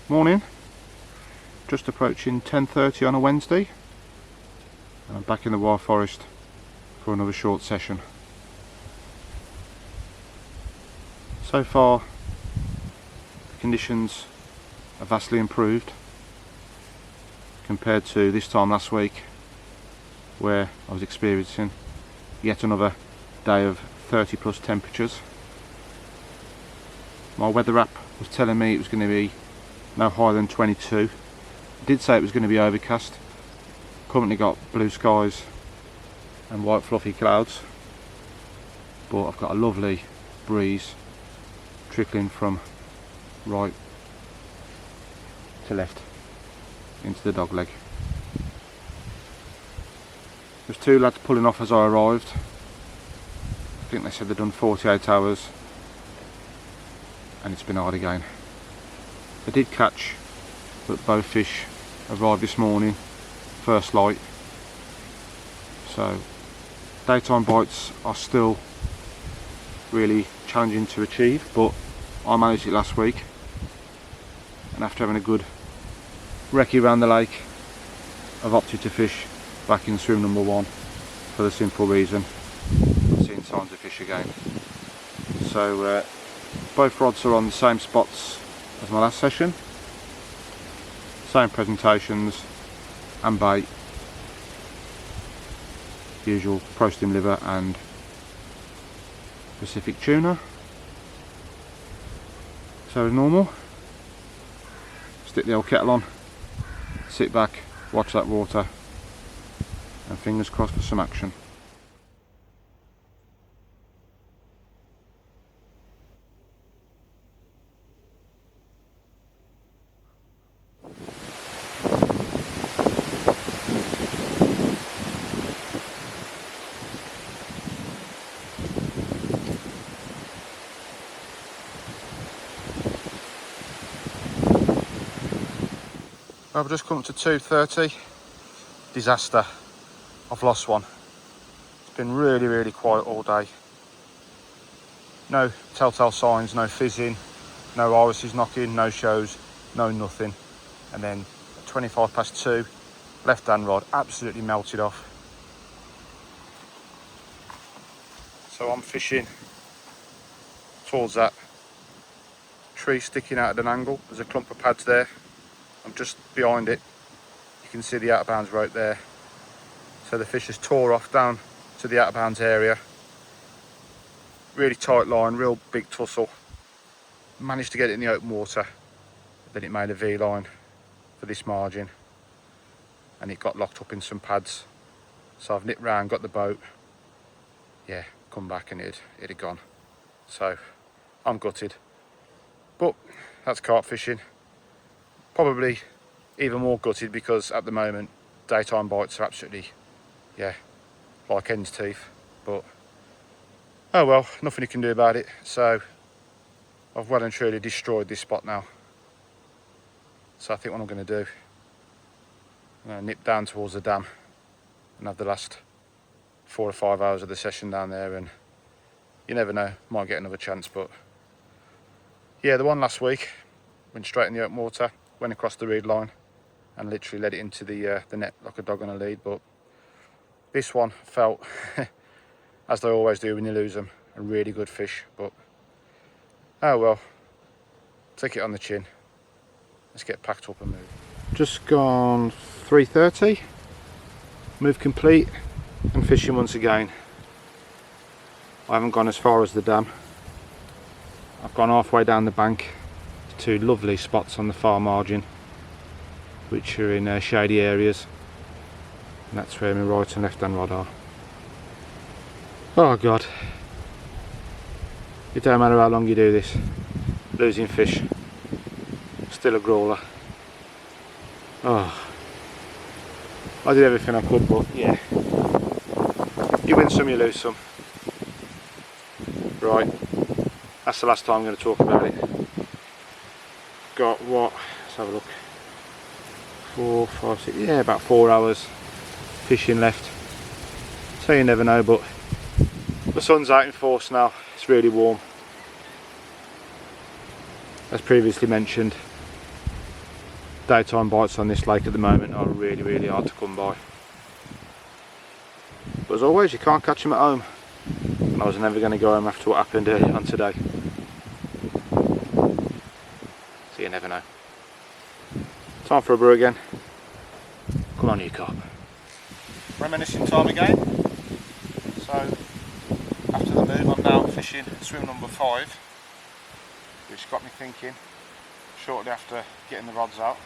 Morning, just approaching 10:30 on a Wednesday, and I'm back in the Wild Forest for another short session. So far the conditions are vastly improved compared to this time last week, where I was experiencing yet another day of 30 plus temperatures. My weather app was telling me it was going to be no higher than 22. It did say it was going to be overcast. Currently got blue skies and white fluffy clouds, but I've got a lovely breeze trickling from right to left into the dog leg. There's two lads pulling off as I arrived. I think they said they'd done 48 hours and it's been hard again. I did catch that both fish arrived this morning, first light, so daytime bites are still really challenging to achieve, but I managed it last week, and after having a good recce around the lake, I've opted to fish back in swim number 1 for the simple reason I'm seeing signs of fish again. So both rods are on the same spots as my last session, same presentations and bait, usual Pro Stim liver and Pacific tuna. So as normal, stick the old kettle on, sit back, watch that water, and fingers crossed for some action. I've just come to 2:30. Disaster. I've lost one. It's been really quiet all day. No telltale signs, no fizzing, no irises knocking, no shows, no nothing. And then at 25 past 2, left hand rod absolutely melted off. So I'm fishing towards that tree sticking out at an angle. There's a clump of pads there. I'm just behind it. You can see the out of bounds rope there. So the fish has tore off down to the out of bounds area. Really tight line, real big tussle. Managed to get it in the open water. Then it made a V line for this margin, and it got locked up in some pads. So I've nipped round, got the boat. Yeah, come back and it had gone. So I'm gutted. But that's carp fishing. Probably even more gutted because at the moment daytime bites are absolutely, yeah, like hen's teeth. But oh well, nothing you can do about it. So I've well and truly destroyed this spot now. So I think what I'm going to do, I'm going to nip down towards the dam and have the last 4 or 5 hours of the session down there, and you never know, might get another chance. But yeah, the one last week went straight in the open water, went across the reed line and literally led it into the net like a dog on a lead. But this one felt as they always do when you lose them, a really good fish. But oh well, take it on the chin. Let's get packed up and move. Just gone 3:30, move complete and fishing once again. I haven't gone as far as the dam. I've gone halfway down the bank to 2 lovely spots on the far margin, which are in shady areas, and that's where my right and left hand rod are. Oh god, it don't matter how long you do this, losing fish, still a crawler. Oh, I did everything I could, but yeah, you win some, you lose some. Right, that's the last time I'm going to talk about it. Got what, let's have a look, 4, 5, 6, yeah, about 4 hours fishing left. So you never know, but the sun's out in force now. It's really warm. As previously mentioned, Daytime bites on this lake at the moment are really hard to come by. But as always, you can't catch them at home. And I was never going to go home after what happened earlier on today. So you never know. Time for a brew again. Come on, you carp. Reminiscing time again. So after the move, I'm now fishing swim number 5, which got me thinking shortly after getting the rods out.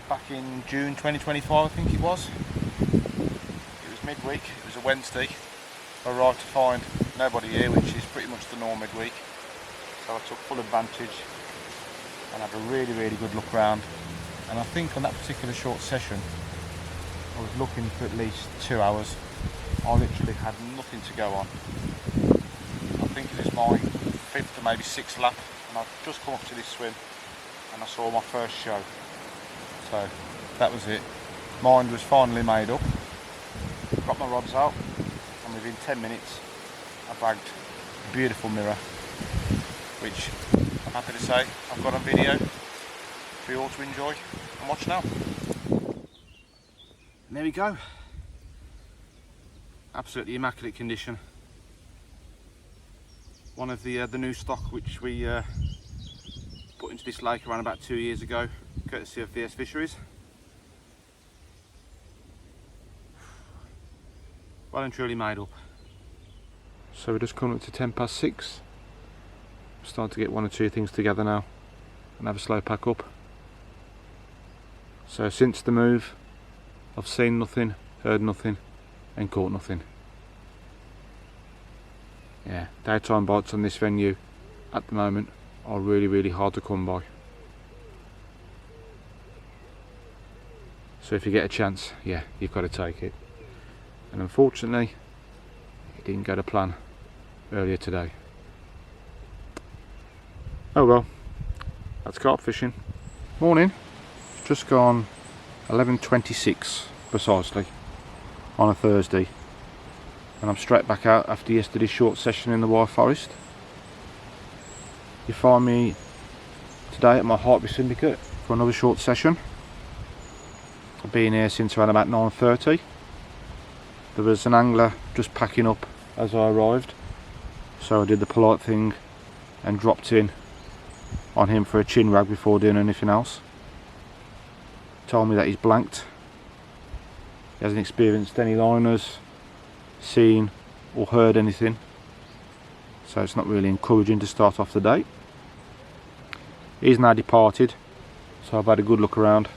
Back in June 2025, I think it was midweek, it was a Wednesday. I arrived to find nobody here, which is pretty much the norm midweek. So I took full advantage and had a really good look around. And I think on that particular short session, I was looking for at least 2 hours. I literally had nothing to go on. I think it was my 5th or maybe 6th lap, and I've just come up to this swim and I saw my first show. So that was it. Mind was finally made up. Got my rods out, and within 10 minutes I bagged a beautiful mirror, which I'm happy to say I've got on video for you all to enjoy and watch now. And there we go. Absolutely immaculate condition. One of the new stock which we put into this lake around about 2 years ago, courtesy of VS Fisheries. Well and truly made up. So we're just coming up to 6:10. I'm starting to get 1 or 2 things together now and have a slow pack up. So since the move, I've seen nothing, heard nothing and caught nothing. Yeah, daytime bites on this venue at the moment are really hard to come by. So if you get a chance, yeah, you've got to take it. And unfortunately, it didn't go to plan earlier today. Oh well, that's carp fishing. Morning. It's just gone 11:26 precisely on a Thursday, and I'm straight back out after yesterday's short session in the Wye Forest. You find me today at my Hartby Syndicate for another short session. I've been here since around about 9:30. There was an angler just packing up as I arrived, so I did the polite thing and dropped in on him for a chin wag before doing anything else. Told me that he's blanked. He hasn't experienced any liners, seen or heard anything, so it's not really encouraging to start off the day. He's now departed, so I've had a good look around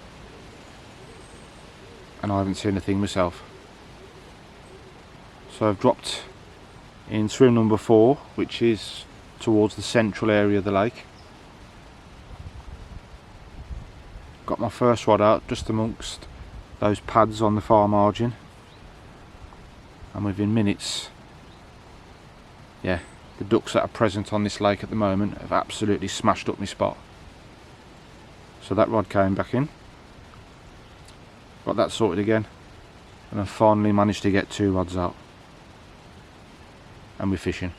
and I haven't seen a thing myself. So I've dropped in swim number 4, which is towards the central area of the lake. Got my first rod out just amongst those pads on the far margin, and within minutes, yeah, the ducks that are present on this lake at the moment have absolutely smashed up my spot. So that rod came back in, got that sorted again, and I finally managed to get 2 rods out. And we're fishing.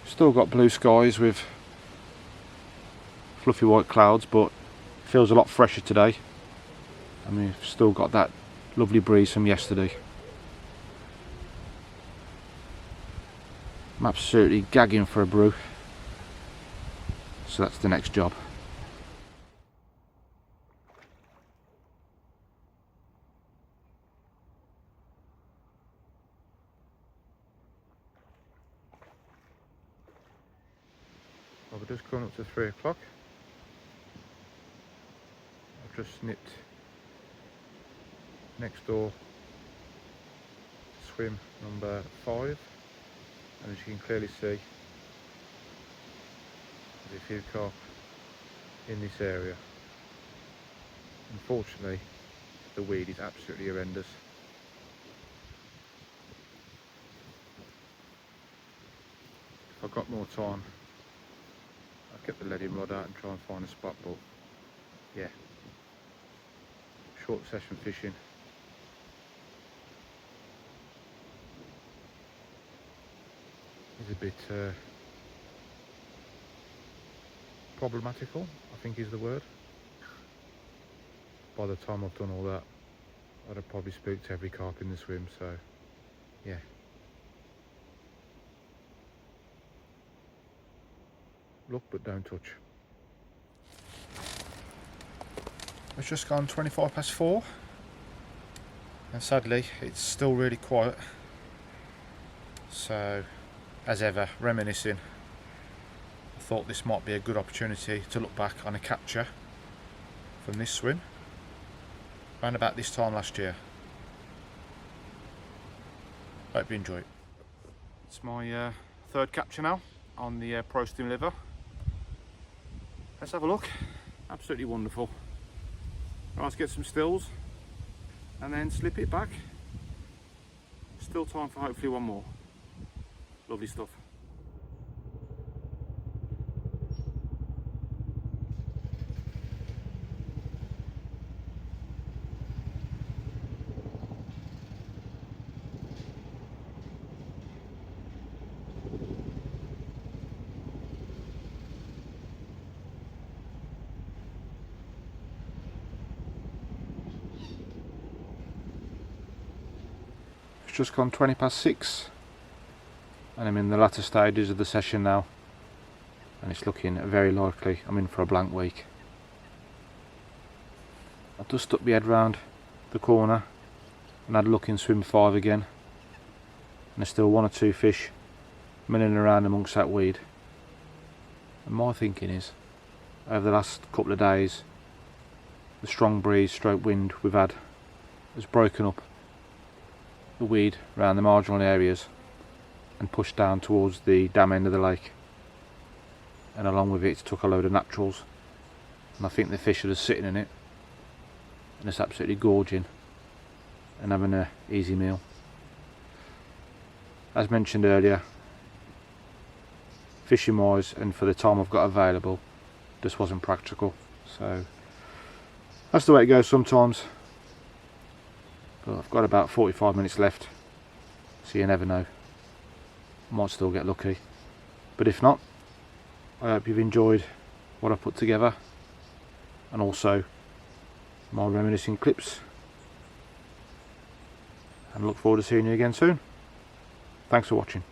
Still got blue skies with fluffy white clouds, but it feels a lot fresher today, and we've still got that lovely breeze from yesterday. I'm absolutely gagging for a brew, so that's the next job. Well, we're just coming up to 3 o'clock. I've just snipped next door swim number 5, and as you can clearly see, there's a few carp in this area. Unfortunately, the weed is absolutely horrendous. If I've got more time, I'll get the leading rod out and try and find a spot, but yeah, short session fishing is a bit problematical, I think is the word. By the time I've done all that, I'd have probably spooked every carp in the swim, so yeah. Look but don't touch. It's just gone 25 past 4 and sadly it's still really quiet, so as ever reminiscing, I thought this might be a good opportunity to look back on a capture from this swim around about this time last year. Hope you enjoy it. It's my third capture now on the Pro Stim liver. Let's have a look. Absolutely wonderful. Right, let's get some stills and then slip it back. Still time for hopefully one more. Lovely stuff. Just gone 20 past 6 and I'm in the latter stages of the session now, and it's looking very likely I'm in for a blank week. I've just stuck my head round the corner and had a look in swim 5 again, and there's still 1 or 2 fish milling around amongst that weed. And my thinking is, over the last couple of days, the strong breeze stroke wind we've had has broken up the weed around the marginal areas and pushed down towards the dam end of the lake, and along with it took a load of naturals, and I think the fish are just sitting in it and it's absolutely gorging and having an easy meal. As mentioned earlier, fishing wise and for the time I've got available, just wasn't practical, so that's the way it goes sometimes. But I've got about 45 minutes left, so you never know, might still get lucky, but if not, I hope you've enjoyed what I put together and also my reminiscing clips, and look forward to seeing you again soon. Thanks for watching.